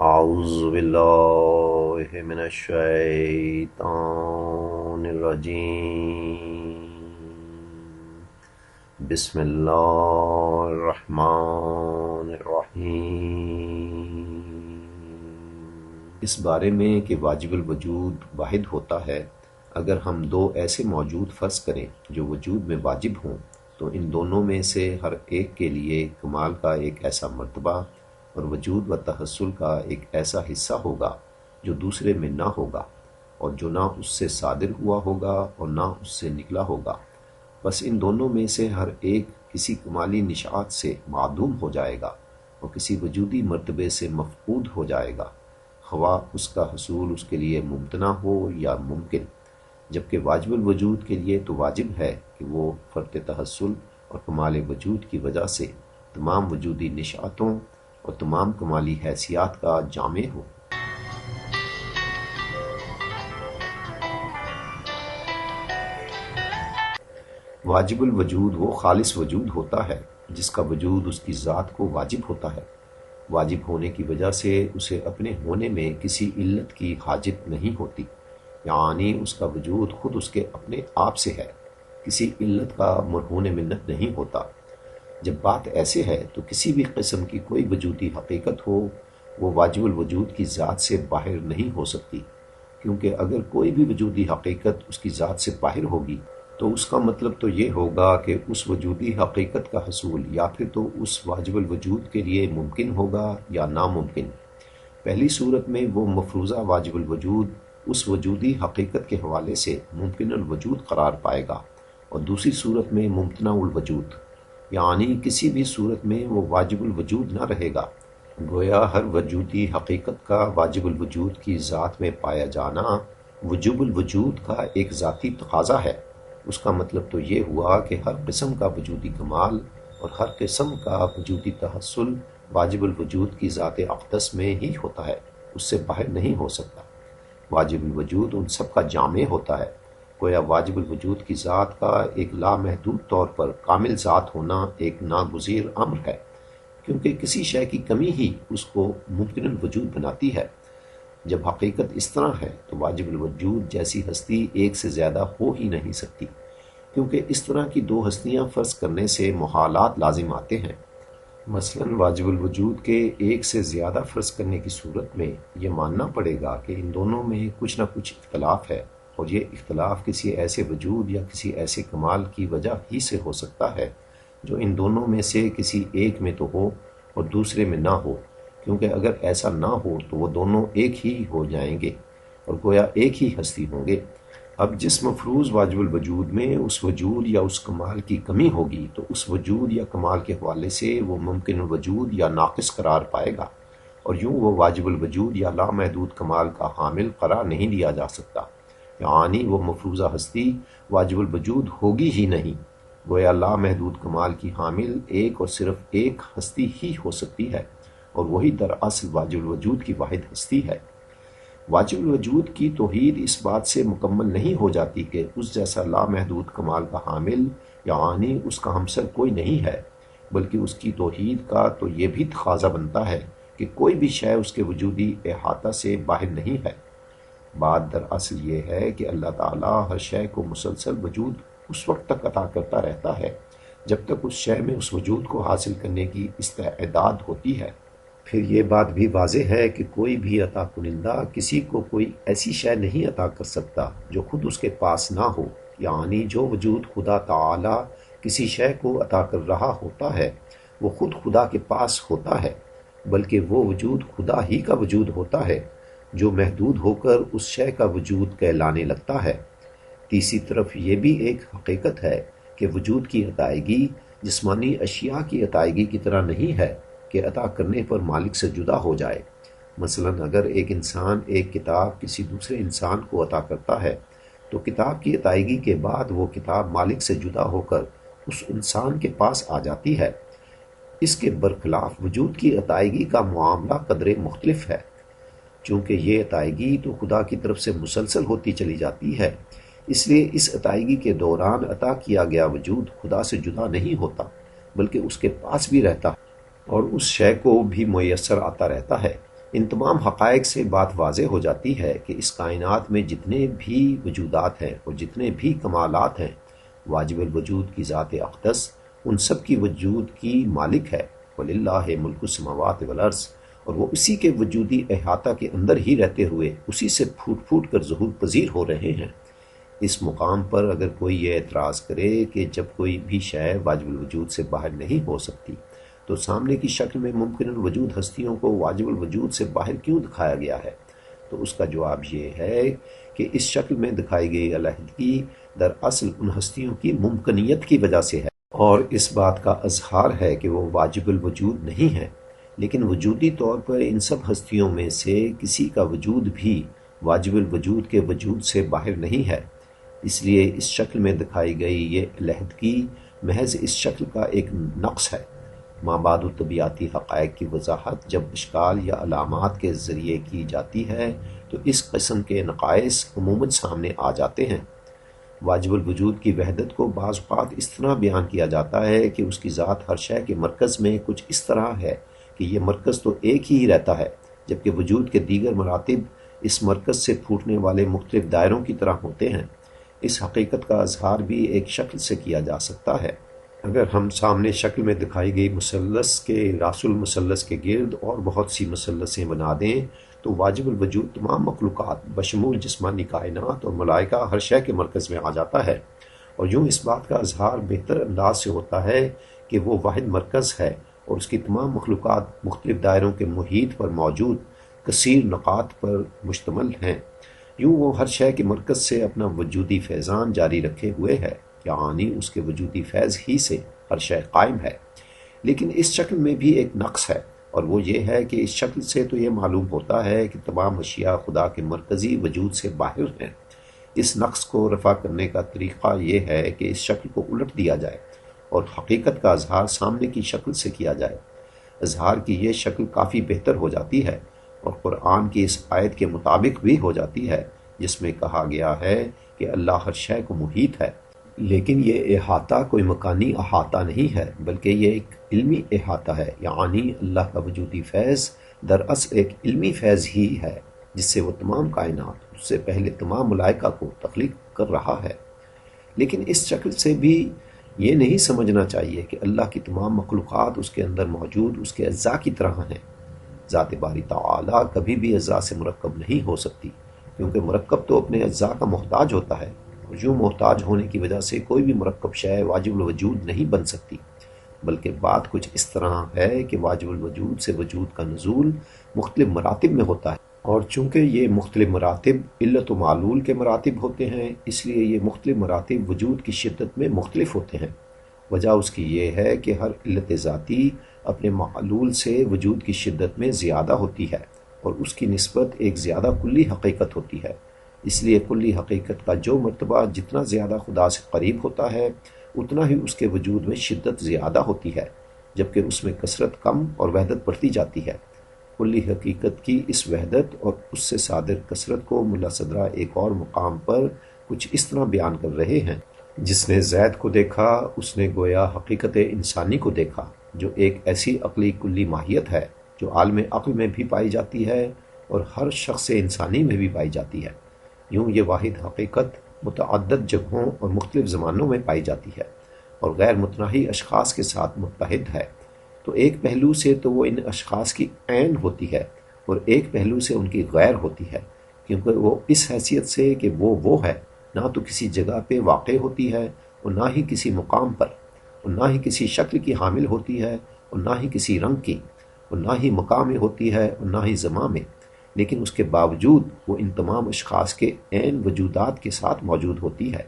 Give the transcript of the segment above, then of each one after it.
اعوذ باللہ من الشیطان الرجیم، بسم اللہ الرحمن الرحیم۔ اس بارے میں کہ واجب الوجود واحد ہوتا ہے، اگر ہم دو ایسے موجود فرض کریں جو وجود میں واجب ہوں تو ان دونوں میں سے ہر ایک کے لیے کمال کا ایک ایسا مرتبہ اور وجود و تحصل کا ایک ایسا حصہ ہوگا جو دوسرے میں نہ ہوگا، اور جو نہ اس سے صادر ہوا ہوگا اور نہ اس سے نکلا ہوگا۔ بس ان دونوں میں سے ہر ایک کسی کمالی نشاط سے معدوم ہو جائے گا اور کسی وجودی مرتبے سے مفقود ہو جائے گا، خواہ اس کا حصول اس کے لیے ممتنع ہو یا ممکن، جبکہ واجب الوجود کے لیے تو واجب ہے کہ وہ فرط تحصل اور کمال وجود کی وجہ سے تمام وجودی نشاطوں اور تمام کمالی حیثیات کا جامع ہو۔ واجب الوجود وہ خالص وجود ہوتا ہے جس کا وجود اس کی ذات کو واجب ہوتا ہے۔ واجب ہونے کی وجہ سے اسے اپنے ہونے میں کسی علت کی حاجت نہیں ہوتی، یعنی اس کا وجود خود اس کے اپنے آپ سے ہے، کسی علت کا مرہون منت نہیں ہوتا۔ جب بات ایسے ہے تو کسی بھی قسم کی کوئی وجودی حقیقت ہو وہ واجب الوجود کی ذات سے باہر نہیں ہو سکتی، کیونکہ اگر کوئی بھی وجودی حقیقت اس کی ذات سے باہر ہوگی تو اس کا مطلب تو یہ ہوگا کہ اس وجودی حقیقت کا حصول یا پھر تو اس واجب الوجود کے لیے ممکن ہوگا یا ناممکن۔ پہلی صورت میں وہ مفروضہ واجب الوجود اس وجودی حقیقت کے حوالے سے ممکن الوجود قرار پائے گا، اور دوسری صورت میں ممتنع الوجود، یعنی کسی بھی صورت میں وہ واجب الوجود نہ رہے گا۔ گویا ہر وجودی حقیقت کا واجب الوجود کی ذات میں پایا جانا وجوب الوجود کا ایک ذاتی تقاضا ہے۔ اس کا مطلب تو یہ ہوا کہ ہر قسم کا وجودی کمال اور ہر قسم کا وجودی تحصل واجب الوجود کی ذات اقدس میں ہی ہوتا ہے، اس سے باہر نہیں ہو سکتا۔ واجب الوجود ان سب کا جامع ہوتا ہے۔ گویا واجب الوجود کی ذات کا ایک لامحدود طور پر کامل ذات ہونا ایک ناگزیر امر ہے، کیونکہ کسی شے کی کمی ہی اس کو ممکن الوجود بناتی ہے۔ جب حقیقت اس طرح ہے تو واجب الوجود جیسی ہستی ایک سے زیادہ ہو ہی نہیں سکتی، کیونکہ اس طرح کی دو ہستیاں فرض کرنے سے محالات لازم آتے ہیں۔ مثلا واجب الوجود کے ایک سے زیادہ فرض کرنے کی صورت میں یہ ماننا پڑے گا کہ ان دونوں میں کچھ نہ کچھ اختلاف ہے، اور یہ اختلاف کسی ایسے وجود یا کسی ایسے کمال کی وجہ ہی سے ہو سکتا ہے جو ان دونوں میں سے کسی ایک میں تو ہو اور دوسرے میں نہ ہو، کیونکہ اگر ایسا نہ ہو تو وہ دونوں ایک ہی ہو جائیں گے اور گویا ایک ہی ہستی ہوں گے۔ اب جس مفروض واجب الوجود میں اس وجود یا اس کمال کی کمی ہوگی تو اس وجود یا کمال کے حوالے سے وہ ممکن الوجود یا ناقص قرار پائے گا، اور یوں وہ واجب الوجود یا لامحدود کمال کا حامل قرار نہیں دیا جا سکتا، یعنی وہ مفروضہ ہستی واجب الوجود ہوگی ہی نہیں۔ گویا لامحدود کمال کی حامل ایک اور صرف ایک ہستی ہی ہو سکتی ہے، اور وہی دراصل واجب الوجود کی واحد ہستی ہے۔ واجب الوجود کی توحید اس بات سے مکمل نہیں ہو جاتی کہ اس جیسا لامحدود کمال کا حامل یعنی اس کا ہمسر کوئی نہیں ہے، بلکہ اس کی توحید کا تو یہ بھی تقاضا بنتا ہے کہ کوئی بھی شے اس کے وجودی احاطہ سے باہر نہیں ہے۔ بات دراصل یہ ہے کہ اللہ تعالیٰ ہر شے کو مسلسل وجود اس وقت تک عطا کرتا رہتا ہے جب تک اس شے میں اس وجود کو حاصل کرنے کی استعداد ہوتی ہے۔ پھر یہ بات بھی واضح ہے کہ کوئی بھی عطا کنندہ کسی کو کوئی ایسی شے نہیں عطا کر سکتا جو خود اس کے پاس نہ ہو، یعنی جو وجود خدا تعالی کسی شے کو عطا کر رہا ہوتا ہے وہ خود خدا کے پاس ہوتا ہے، بلکہ وہ وجود خدا ہی کا وجود ہوتا ہے جو محدود ہو کر اس شے کا وجود کہلانے لگتا ہے۔ تیسری طرف یہ بھی ایک حقیقت ہے کہ وجود کی عطائیگی جسمانی اشیاء کی عطائیگی کی طرح نہیں ہے کہ عطا کرنے پر مالک سے جدا ہو جائے۔ مثلا اگر ایک انسان ایک کتاب کسی دوسرے انسان کو عطا کرتا ہے تو کتاب کی عطائیگی کے بعد وہ کتاب مالک سے جدا ہو کر اس انسان کے پاس آ جاتی ہے۔ اس کے برخلاف وجود کی عطائیگی کا معاملہ قدرے مختلف ہے، چونکہ یہ عطائیگی تو خدا کی طرف سے مسلسل ہوتی چلی جاتی ہے، اس لیے اس عطائیگی کے دوران عطا کیا گیا وجود خدا سے جدا نہیں ہوتا بلکہ اس کے پاس بھی رہتا ہے اور اس شے کو بھی میسر آتا رہتا ہے۔ ان تمام حقائق سے بات واضح ہو جاتی ہے کہ اس کائنات میں جتنے بھی وجودات ہیں اور جتنے بھی کمالات ہیں، واجب الوجود کی ذات اقدس ان سب کی وجود کی مالک ہے۔ وَلِلَّهِ مُلْكُ السَّمَاوَاتِ وَالْأَرْضِ، اور وہ اسی کے وجودی احاطہ کے اندر ہی رہتے ہوئے اسی سے پھوٹ پھوٹ کر ظہور پذیر ہو رہے ہیں۔ اس مقام پر اگر کوئی یہ اعتراض کرے کہ جب کوئی بھی شے واجب الوجود سے باہر نہیں ہو سکتی تو سامنے کی شکل میں ممکن الوجود ہستیوں کو واجب الوجود سے باہر کیوں دکھایا گیا ہے، تو اس کا جواب یہ ہے کہ اس شکل میں دکھائی گئی علیحدگی دراصل ان ہستیوں کی ممکنیت کی وجہ سے ہے، اور اس بات کا اظہار ہے کہ وہ واجب الوجود نہیں ہے، لیکن وجودی طور پر ان سب ہستیوں میں سے کسی کا وجود بھی واجب الوجود کے وجود سے باہر نہیں ہے۔ اس لیے اس شکل میں دکھائی گئی یہ علیحدگی محض اس شکل کا ایک نقص ہے۔ مابعد طبیعتی حقائق کی وضاحت جب اشکال یا علامات کے ذریعے کی جاتی ہے تو اس قسم کے نقائص عموماً سامنے آ جاتے ہیں۔ واجب الوجود کی وحدت کو بعض اوقات اس طرح بیان کیا جاتا ہے کہ اس کی ذات ہر شے کے مرکز میں کچھ اس طرح ہے کہ یہ مرکز تو ایک ہی رہتا ہے، جبکہ وجود کے دیگر مراتب اس مرکز سے پھوٹنے والے مختلف دائروں کی طرح ہوتے ہیں۔ اس حقیقت کا اظہار بھی ایک شکل سے کیا جا سکتا ہے۔ اگر ہم سامنے شکل میں دکھائی گئی مثلث کے راس المثلث کے گرد اور بہت سی مثلثیں بنا دیں تو واجب الوجود تمام مخلوقات بشمول جسمانی کائنات اور ملائکہ ہر شے کے مرکز میں آ جاتا ہے، اور یوں اس بات کا اظہار بہتر انداز سے ہوتا ہے کہ وہ واحد مرکز ہے اور اس کی تمام مخلوقات مختلف دائروں کے محیط پر موجود کثیر نقاط پر مشتمل ہیں۔ یوں وہ ہر شے کے مرکز سے اپنا وجودی فیضان جاری رکھے ہوئے ہے، یعنی اس کے وجودی فیض ہی سے ہر شے قائم ہے۔ لیکن اس شکل میں بھی ایک نقص ہے، اور وہ یہ ہے کہ اس شکل سے تو یہ معلوم ہوتا ہے کہ تمام اشیاء خدا کے مرکزی وجود سے باہر ہیں۔ اس نقص کو رفع کرنے کا طریقہ یہ ہے کہ اس شکل کو الٹ دیا جائے اور حقیقت کا اظہار سامنے کی شکل سے کیا جائے۔ اظہار کی یہ شکل کافی بہتر ہو جاتی ہے اور قرآن کی اس آیت کے مطابق بھی ہو جاتی ہے جس میں کہا گیا ہے کہ اللہ ہر شے کو محیط ہے۔ لیکن یہ احاطہ کوئی مکانی احاطہ نہیں ہے، بلکہ یہ ایک علمی احاطہ ہے، یعنی اللہ کا وجودی فیض دراصل ایک علمی فیض ہی ہے جس سے وہ تمام کائنات، اس سے پہلے تمام ملائکہ کو تخلیق کر رہا ہے۔ لیکن اس شکل سے بھی یہ نہیں سمجھنا چاہیے کہ اللہ کی تمام مخلوقات اس کے اندر موجود اس کے اجزاء کی طرح ہیں۔ ذات باری تعالیٰ کبھی بھی اجزاء سے مرکب نہیں ہو سکتی، کیونکہ مرکب تو اپنے اجزاء کا محتاج ہوتا ہے، اور یوں محتاج ہونے کی وجہ سے کوئی بھی مرکب شے واجب الوجود نہیں بن سکتی، بلکہ بات کچھ اس طرح ہے کہ واجب الوجود سے وجود کا نزول مختلف مراتب میں ہوتا ہے، اور چونکہ یہ مختلف مراتب علت و معلول کے مراتب ہوتے ہیں، اس لیے یہ مختلف مراتب وجود کی شدت میں مختلف ہوتے ہیں۔ وجہ اس کی یہ ہے کہ ہر علت ذاتی اپنے معلول سے وجود کی شدت میں زیادہ ہوتی ہے، اور اس کی نسبت ایک زیادہ کلی حقیقت ہوتی ہے۔ اس لیے کلی حقیقت کا جو مرتبہ جتنا زیادہ خدا سے قریب ہوتا ہے اتنا ہی اس کے وجود میں شدت زیادہ ہوتی ہے، جبکہ اس میں کثرت کم اور وحدت بڑھتی جاتی ہے۔ کلی حقیقت کی اس وحدت اور اس سے صادر کثرت کو ملا صدرہ ایک اور مقام پر کچھ اس طرح بیان کر رہے ہیں: جس نے زید کو دیکھا اس نے گویا حقیقت انسانی کو دیکھا، جو ایک ایسی عقلی کلی ماہیت ہے جو عالم عقل میں بھی پائی جاتی ہے اور ہر شخص انسانی میں بھی پائی جاتی ہے۔ یوں یہ واحد حقیقت متعدد جگہوں اور مختلف زمانوں میں پائی جاتی ہے اور غیر متناہی اشخاص کے ساتھ متحد ہے۔ تو ایک پہلو سے تو وہ ان اشخاص کی عین ہوتی ہے اور ایک پہلو سے ان کی غیر ہوتی ہے، کیونکہ وہ اس حیثیت سے کہ وہ ہے، نہ تو کسی جگہ پہ واقع ہوتی ہے اور نہ ہی کسی مقام پر، اور نہ ہی کسی شکل کی حامل ہوتی ہے اور نہ ہی کسی رنگ کی، اور نہ ہی مقام میں ہوتی ہے اور نہ ہی زمان میں، لیکن اس کے باوجود وہ ان تمام اشخاص کے عین وجودات کے ساتھ موجود ہوتی ہے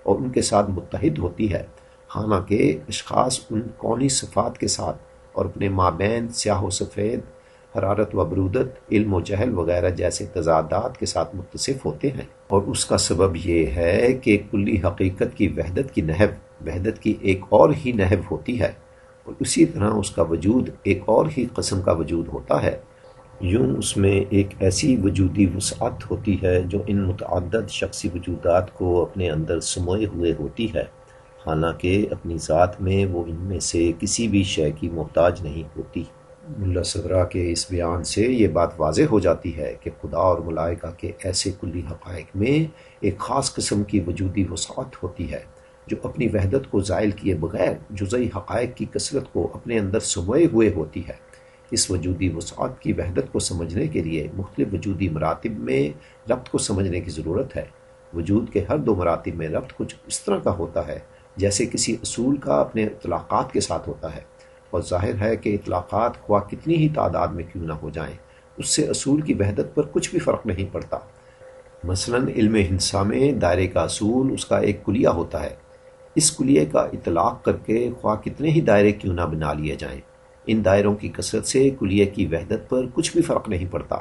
اور ان کے ساتھ متحد ہوتی ہے، حالانکہ اشخاص ان کونی صفات کے ساتھ اور اپنے مابین سیاہ و سفید، حرارت و برودت، علم و جہل وغیرہ جیسے تضادات کے ساتھ متصف ہوتے ہیں۔ اور اس کا سبب یہ ہے کہ کلی حقیقت کی وحدت کی نحو وحدت کی ایک اور ہی نحو ہوتی ہے، اور اسی طرح اس کا وجود ایک اور ہی قسم کا وجود ہوتا ہے۔ یوں اس میں ایک ایسی وجودی وسعت ہوتی ہے جو ان متعدد شخصی وجودات کو اپنے اندر سموئے ہوئے ہوتی ہے، حالانکہ اپنی ذات میں وہ ان میں سے کسی بھی شے کی محتاج نہیں ہوتی۔ ملا صدرہ کے اس بیان سے یہ بات واضح ہو جاتی ہے کہ خدا اور ملائکہ کے ایسے کلی حقائق میں ایک خاص قسم کی وجودی وسعت ہوتی ہے جو اپنی وحدت کو زائل کیے بغیر جزئی حقائق کی کثرت کو اپنے اندر سموئے ہوئے ہوتی ہے۔ اس وجودی وسعت کی وحدت کو سمجھنے کے لیے مختلف وجودی مراتب میں ربط کو سمجھنے کی ضرورت ہے۔ وجود کے ہر دو مراتب میں ربط کچھ اس طرح کا ہوتا ہے جیسے کسی اصول کا اپنے اطلاقات کے ساتھ ہوتا ہے، اور ظاہر ہے کہ اطلاقات خواہ کتنی ہی تعداد میں کیوں نہ ہو جائیں، اس سے اصول کی وحدت پر کچھ بھی فرق نہیں پڑتا۔ مثلا علم ہندسہ میں دائرے کا اصول اس کا ایک کلیہ ہوتا ہے۔ اس کلیے کا اطلاق کر کے خواہ کتنے ہی دائرے کیوں نہ بنا لیے جائیں، ان دائروں کی کثرت سے کلیے کی وحدت پر کچھ بھی فرق نہیں پڑتا۔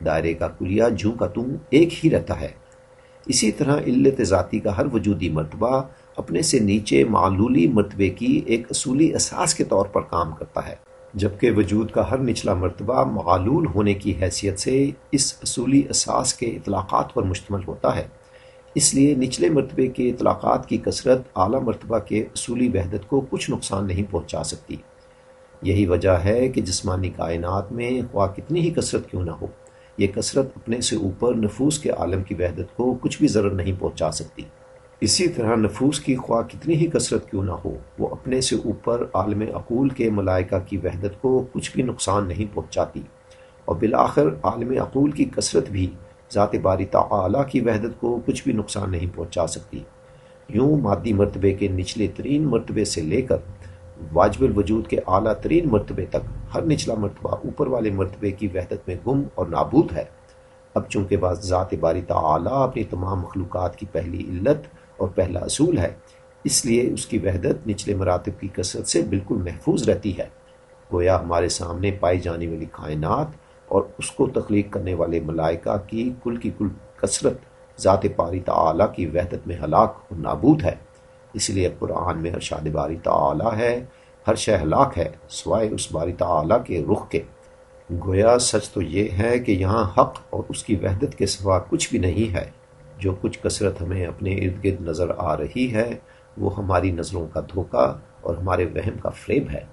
دائرے کا کلیہ جوں کا توں ایک ہی رہتا ہے۔ اسی طرح علت ذاتی کا ہر وجودی مرتبہ اپنے سے نیچے معلولی مرتبے کی ایک اصولی اساس کے طور پر کام کرتا ہے، جبکہ وجود کا ہر نچلا مرتبہ معلول ہونے کی حیثیت سے اس اصولی اساس کے اطلاقات پر مشتمل ہوتا ہے۔ اس لیے نچلے مرتبے کے اطلاقات کی کثرت اعلیٰ مرتبہ کے اصولی وحدت کو کچھ نقصان نہیں پہنچا سکتی۔ یہی وجہ ہے کہ جسمانی کائنات میں خواہ کتنی ہی کثرت کیوں نہ ہو، یہ کثرت اپنے سے اوپر نفوس کے عالم کی وحدت کو کچھ بھی ضرر نہیں پہنچا سکتی۔ اسی طرح نفوس کی خواہ کتنی ہی کثرت کیوں نہ ہو، وہ اپنے سے اوپر عالم عقول کے ملائکہ کی وحدت کو کچھ بھی نقصان نہیں پہنچاتی، اور بالآخر عالم عقول کی کثرت بھی ذات باری تعالیٰ کی وحدت کو کچھ بھی نقصان نہیں پہنچا سکتی۔ یوں مادی مرتبے کے نچلے ترین مرتبے سے لے کر واجب الوجود کے اعلیٰ ترین مرتبے تک ہر نچلا مرتبہ اوپر والے مرتبے کی وحدت میں گم اور نابود ہے۔ اب چونکہ بعض ذات باری تعالیٰ اپنی تمام مخلوقات کی پہلی علت اور پہلا اصول ہے، اس لیے اس کی وحدت نچلے مراتب کی کثرت سے بالکل محفوظ رہتی ہے۔ گویا ہمارے سامنے پائی جانے والی کائنات اور اس کو تخلیق کرنے والے ملائکہ کی کل کثرت ذات باری تعالیٰ کی وحدت میں ہلاک اور نابود ہے۔ اس لیے قرآن میں ارشاد باری تعالیٰ ہے، ہر شے ہلاک ہے سوائے اس باری تعالیٰ کے رخ کے۔ گویا سچ تو یہ ہے کہ یہاں حق اور اس کی وحدت کے سوا کچھ بھی نہیں ہے۔ جو کچھ کثرت ہمیں اپنے ارد گرد نظر آ رہی ہے وہ ہماری نظروں کا دھوکہ اور ہمارے وہم کا فریب ہے۔